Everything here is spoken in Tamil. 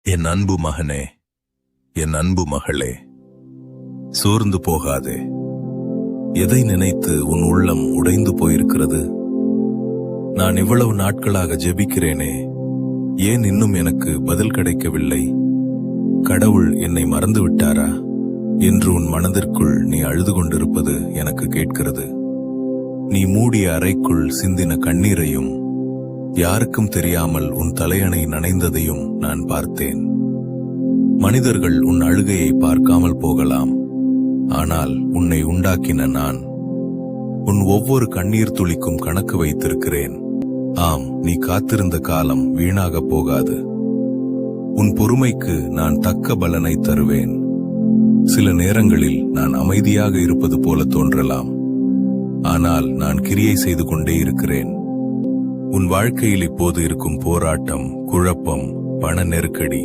என் அன்பு மகனே, என் அன்பு மகளே, சோர்ந்து போகாதே. எதை நினைத்து உன் உள்ளம் உடைந்து போயிருக்கிறது? நான் இவ்வளவு நாட்களாக ஜெபிக்கிறேனே, ஏன் இன்னும் எனக்கு பதில் கிடைக்கவில்லை? கடவுள் என்னை மறந்து விட்டாரா என்று உன் மனதிற்குள் நீ அழுது கொண்டிருப்பது எனக்கு கேட்கிறது. நீ மூடிய அறைக்குள் சிந்தின கண்ணீரையும் யாருக்கும் தெரியாமல் உன் தலையணை நனைந்ததையும் நான் பார்த்தேன். மனிதர்கள் உன் அழுகையை பார்க்காமல் போகலாம், ஆனால் உன்னை உண்டாக்கின நான் உன் ஒவ்வொரு கண்ணீர் துளிக்கும் கணக்கு வைத்திருக்கிறேன். ஆம், நீ காத்திருந்த காலம் வீணாக போகாது. உன் பொறுமைக்கு நான் தக்க பலனை தருவேன். சில நேரங்களில் நான் அமைதியாக இருப்பது போல தோன்றலாம், ஆனால் நான் கிரியை செய்து கொண்டே இருக்கிறேன். உன் வாழ்க்கையில் இப்போது இருக்கும் போராட்டம், குழப்பம், பண நெருக்கடி,